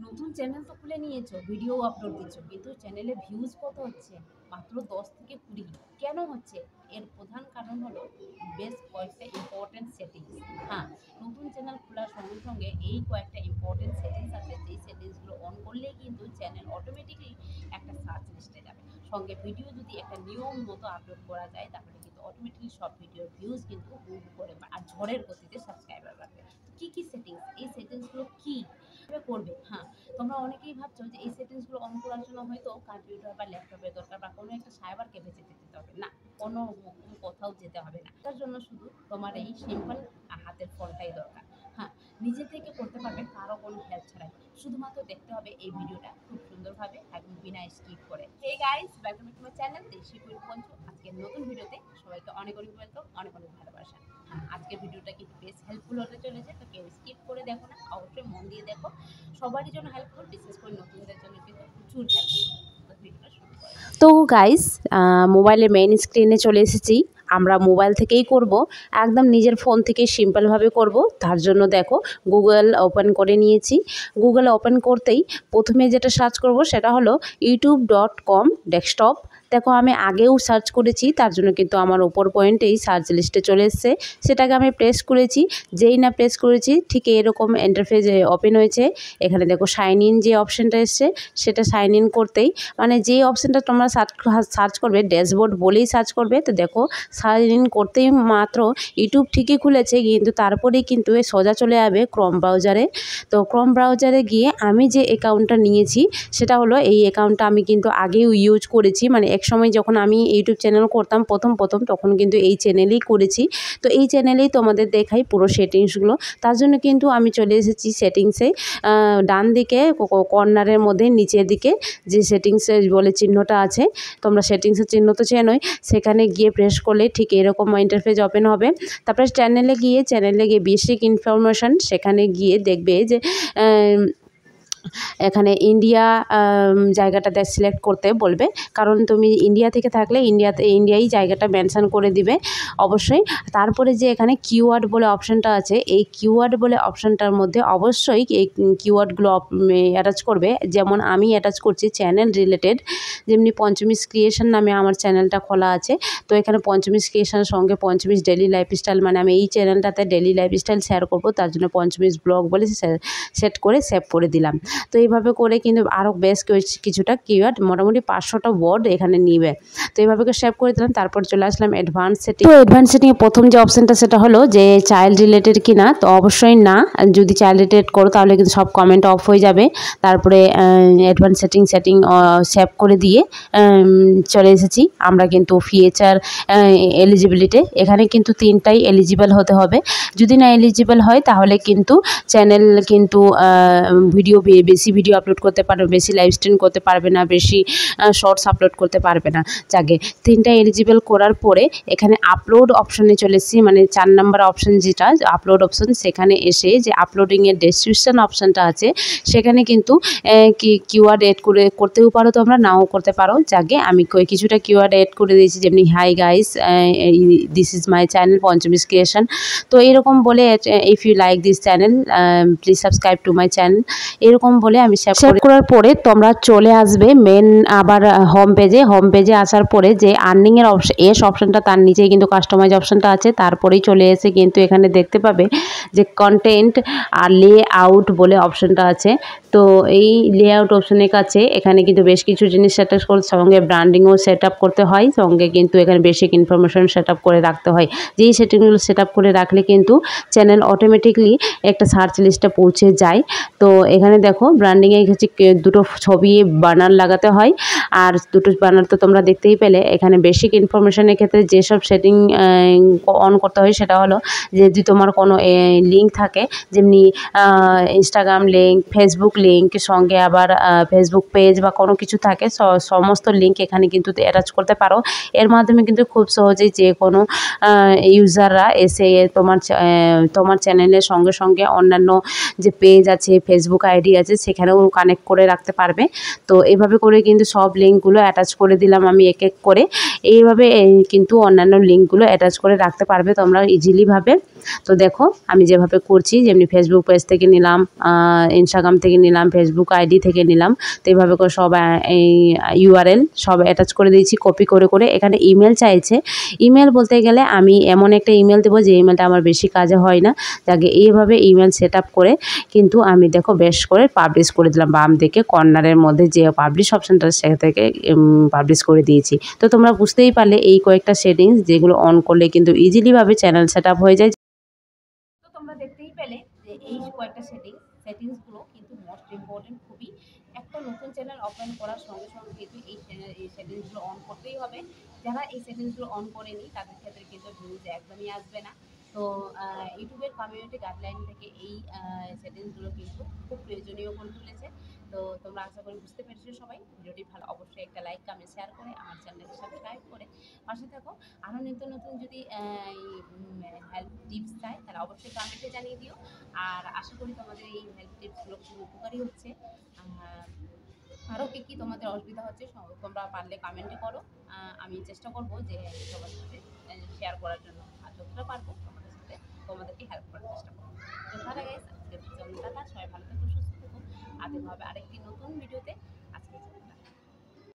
নতুন চ্যানেল তো খুলে নিয়েছো, ভিডিও আপলোড দিচ্ছ, কিন্তু চ্যানেলে ভিউজ কত হচ্ছে? মাত্র 10 থেকে 20। কেন হচ্ছে? এর প্রধান কারণ হলো বেশ কয়েকটা ইম্পর্টেন্ট সেটিংস। হ্যাঁ, নতুন চ্যানেল খোলার সঙ্গে সঙ্গে এই কয়েকটা ইম্পর্টেন্ট সেটিংস আছে, যেই সেটিংসগুলো অন করলেই কিন্তু চ্যানেল অটোমেটিকলি একটা সার্চ লিস্টে যাবে। সঙ্গে ভিডিও যদি একটা নিয়ম মতো আপলোড করা যায়, তাহলে কিন্তু অটোমেটিকলি সব ভিডিওর ভিউজ কিন্তু হু হু করে আর ঝড়ের গতিতে সাবস্ক্রাইবার বাড়বে। কি কি সেটিংস, এই সেটিংসগুলো কি করবে? হ্যাঁ, তোমরা অনেকেই ভাবছো যে এই সেটিংসগুলো অন করার জন্য হয়তো কম্পিউটার বা ল্যাপটপের দরকার, বা কোনো একটা সাইবারকে বেঁচে যেতে হবে না, কোনো কোথাও যেতে হবে না। তার জন্য শুধু তোমার এই সিম্পল হাতের ফোনটাই দরকার। হ্যাঁ, নিজে থেকে করতে পারবে, কারো কোনো হেল্প ছাড়াই। শুধুমাত্র দেখতে হবে এই ভিডিওটা খুব সুন্দরভাবে এবং বিনা স্কিপ করে। Hey guys, welcome to my channel Desi quick Panchu. আজকের নতুন ভিডিওতে সবাইকে অনেক অনেক ওয়েলকাম, অনেক অনেক ভালোবাসা। হ্যাঁ, আজকের ভিডিওটা কিন্তু বেশ হেল্পফুল হতে চলেছে, তো কেউ স্কিপ করে দেখো না, অবশ্যই মন দিয়ে দেখো। সবারই জন্য হেল্পফুল, বিশেষ করে নতুনদের জন্য কিন্তু প্রচুর হেল্পফুল। তো ভিডিওটা শুরু করা যাক। তো গাইস, মোবাইলের মেইন স্ক্রিনে চলে এসেছি। আমরা মোবাইল থেকেই করব, একদম নিজের ফোন থেকে সিম্পলভাবে করব। তার জন্য দেখো, গুগল ওপেন করে নিয়েছি। গুগল ওপেন করতেই প্রথমে যেটা সার্চ করব সেটা হলো youtube.com ডেস্কটপ। দেখো, আমি আগেও সার্চ করেছি, তার জন্য কিন্তু আমার ওপর পয়েন্টেই সার্চ লিস্টে চলে এসছে। সেটাকে আমি প্রেস করেছি। যেই না প্রেস করেছি, ঠিক এরকম ইন্টারফেস ওপেন হয়েছে। এখানে দেখো সাইন ইন যে অপশানটা এসছে, সেটা সাইন ইন করতেই, মানে যে অপশানটা তোমরা সার্চ করবে, ড্যাশবোর্ড বলেই সার্চ করবে। তো দেখো, সাইন ইন করতেই মাত্র ইউটিউব ঠিকই খুলেছে, কিন্তু তারপরেই কিন্তু সোজা চলে যাবে ক্রোম ব্রাউজারে। তো ক্রোম ব্রাউজারে গিয়ে আমি যে অ্যাকাউন্টটা নিয়েছি সেটা হলো, এই অ্যাকাউন্টটা আমি কিন্তু আগেও ইউজ করেছি। মানে এক সময় যখন আমি ইউটিউব চ্যানেল করতাম প্রথম তখন কিন্তু এই চ্যানেলেই করেছি। তো এই চ্যানেলেই তোমাদের দেখাই পুরো সেটিংসগুলো। তার জন্য কিন্তু আমি চলে এসেছি সেটিংসে। ডান দিকে কর্নারের মধ্যে নিচের দিকে যে সেটিংসের বলে চিহ্নটা আছে, তোমরা সেটিংসের চিহ্ন তো চেনোই, সেখানে গিয়ে প্রেস করলে ঠিক এরকম ইন্টারফেস ওপেন হবে। তারপরে চ্যানেলে গিয়ে বেসিক ইনফরমেশান, সেখানে গিয়ে দেখবে যে এখানে ইন্ডিয়া জায়গাটাতে সিলেক্ট করতে বলবে, কারণ তুমি ইন্ডিয়া থেকে থাকলে ইন্ডিয়াই জায়গাটা মেনশন করে দিবে অবশ্যই। তারপরে যে এখানে কিওয়ার্ড বলে অপশানটা আছে, এই কিওয়ার্ড বলে অপশানটার মধ্যে অবশ্যই এই কিওয়ার্ডগুলো অ্যাটাচ করবে। যেমন আমি অ্যাটাচ করছি চ্যানেল রিলেটেড, যেমনি পঞ্চমিস ক্রিয়েশন নামে আমার চ্যানেলটা খোলা আছে। তো এখানে পঞ্চমিস ক্রিয়েশনের সঙ্গে পঞ্চমিস ডেলি লাইফস্টাইল, মানে আমি এই চ্যানেলটাতে ডেলি লাইফস্টাইল শেয়ার করব, তার জন্য পঞ্চমিস ব্লগ বলে সেট করে সেভ করে দিলাম। তো এইভাবে করে কিন্তু আরও বেশ কিছুটা কিওয়ার্ড, মোটামুটি 500টা ওয়ার্ড এখানে নিবে। তো এইভাবে করে সেভ করে দিলাম। তারপর চলে আসলাম অ্যাডভান্স সেটিং। তো অ্যাডভান্স সেটিংয়ে প্রথম যে অপশানটা সেটা হলো যে চাইল্ড রিলেটেড কিনা, তো অবশ্যই না। যদি চাইল্ড রিলেটেড করো তাহলে কিন্তু সব কমেন্ট অফ হয়ে যাবে। তারপরে অ্যাডভান্স সেটিং সেভ করে দিয়ে চলে এসেছি। আমরা কিন্তু ফিচার এলিজিবিলিটি, এখানে কিন্তু 3টাই এলিজিবল হতে হবে। যদি না এলিজিবল হয় তাহলে কিন্তু চ্যানেল কিন্তু ভিডিও বেশি ভিডিও আপলোড করতে পারবে, বেশি লাইভ স্ট্রিম করতে পারবে না, বেশি শর্টস আপলোড করতে পারবে না। যাকে 3টা এলিজিবল করার পরে এখানে আপলোড অপশানে চলে এসেছি, মানে 4 নম্বর অপশান যেটা আপলোড অপশান, সেখানে এসে যে আপলোডিংয়ের ডেসক্রিপশন অপশানটা আছে, সেখানে কিন্তু কিওয়ার্ড এড করতেও পারো তোমরা, নাও করতে পারো। যাকে আমি কিছুটা কিওয়ার্ড এড করে দিয়েছি, যেমনি hi guys, this is my channel Panchami's creation. তো এরকম বলে, if you like this channel please subscribe to my channel, এরকম বলে আমি সেভ করার পরে তোমরা চলে আসবে মেন আবার হোম পেজে আসার পরে যে আর্নিংয়ের অপশানটা, তার নিচেই কিন্তু কাস্টমাইজ অপশানটা আছে। তারপরেই চলে এসে কিন্তু এখানে দেখতে পাবে যে কন্টেন্ট আর লে আউট বলে অপশানটা আছে। তো এই লেআউট অপশানের কাছে এখানে কিন্তু বেশ কিছু জিনিস সেট আপ করতে, সঙ্গে ব্র্যান্ডিংও সেট আপ করতে হয়, সঙ্গে কিন্তু এখানে বেসিক ইনফরমেশন সেট আপ করে রাখতে হয়। যেই সেটিংগুলো সেট আপ করে রাখলে কিন্তু চ্যানেল অটোমেটিকলি একটা সার্চ লিস্টে পৌঁছে যায়। তো এখানে দেখো ব্র্যান্ডিংয়ে হচ্ছে দুটো ছবি ব্যানার লাগাতে হয়, আর দুটো ব্যানার তো তোমরা দেখতেই পেলে। এখানে বেসিক ইনফরমেশনের ক্ষেত্রে যেসব সেটিং অন করতে হয় সেটা হলো, যে যদি তোমার কোনো লিঙ্ক থাকে, যেমনি ইনস্টাগ্রাম লিঙ্ক, ফেসবুক লিঙ্ক, সঙ্গে আবার ফেসবুক পেজ বা কোনো কিছু থাকে, সমস্ত লিঙ্ক এখানে কিন্তু অ্যাটাচ করতে পারো। এর মাধ্যমে কিন্তু খুব সহজেই যে কোনো ইউজাররা এসে তোমার চ্যানেলের সঙ্গে সঙ্গে অন্যান্য যে পেজ আছে, ফেসবুক আইডি আছে, সেখানেও কানেক্ট করে রাখতে পারবে। তো এভাবে করে কিন্তু সব লিঙ্কগুলো অ্যাটাচ করে দিলাম আমি এক করে। এইভাবে কিন্তু অন্যান্য লিঙ্কগুলো অ্যাটাচ করে রাখতে পারবে তোমরা ইজিলিভাবে। তো দেখো আমি যেভাবে করছি, যেমনি ফেসবুক পেজ থেকে নিলাম, ইনস্টাগ্রাম থেকে নিলাম, ফেসবুক আইডি থেকে নিলাম, তো এইভাবে করে সব এই ইউআরএল সব অ্যাটাচ করে দিয়েছি কপি করে করে। এখানে ইমেল চাইছে। ইমেল বলতে গেলে আমি এমন একটা ইমেল দেবো যে ইমেলটা আমার বেশি কাজে হয় না। যাকে এইভাবে ইমেল সেট আপ করে কিন্তু আমি দেখো বেশ করে পাবলিশ করে দিলাম। বাম দিকে কর্নারের মধ্যে যে পাবলিশ অপশানটা সে থেকে পাবলিশ করে দিয়েছি। তো তোমরা বুঝতেই পারলে এই কয়েকটা সেটিংস যেগুলো অন করলে কিন্তু ইজিলিভাবে চ্যানেল সেট আপ হয়ে যায়। তো তোমরা দেখতেই পেলে যে এই কয়েকটা সেটিংসগুলো কিন্তু মোস্ট ইম্পর্টেন্ট খুবই। একটা নতুন চ্যানেল ওপেন করার সঙ্গে সঙ্গে কিন্তু এই সেটিংসগুলো অন করতেই হবে। যারা এই সেটিংসগুলো অন করেনি তাদের ক্ষেত্রে কিন্তু ভিউজ একদমই আসবে না। তো ইউটিউবের কমিউনিটি গাইডলাইন থেকে এই সেটিংসগুলো কিন্তু খুব প্রয়োজনীয় করে তুলেছে। তো তোমরা আশা করি বুঝতে পেরেছো সবাই। ভিডিওটি ভালো অবশ্যই একটা লাইক কমেন্ট শেয়ার করে আমার চ্যানেলকে সাবস্ক্রাইব করে পাশে থাকো। আরও নিত্য নতুন যদি হেল্প টিপস চাই তাহলে অবশ্যই কমেন্টে জানিয়ে দিও। আর আশা করি তোমাদের এই হেল্প টিপসগুলো খুব উপকারী হচ্ছে। আরও কী কী তোমাদের অসুবিধা হচ্ছে তোমরা পারলে কমেন্টে করো। আমি চেষ্টা করব যে সবার সাথে শেয়ার করার জন্য, আর যতটা পারবো তোমাদের সাথে তোমাদেরকে হেল্প করার চেষ্টা করবো। তো তাহলে গাইস আজকের জন্য টাটা, সবাই ভালো থেকো সুস্থ থেকো। আর দেখা হবে আরেকটি নতুন ভিডিওতে।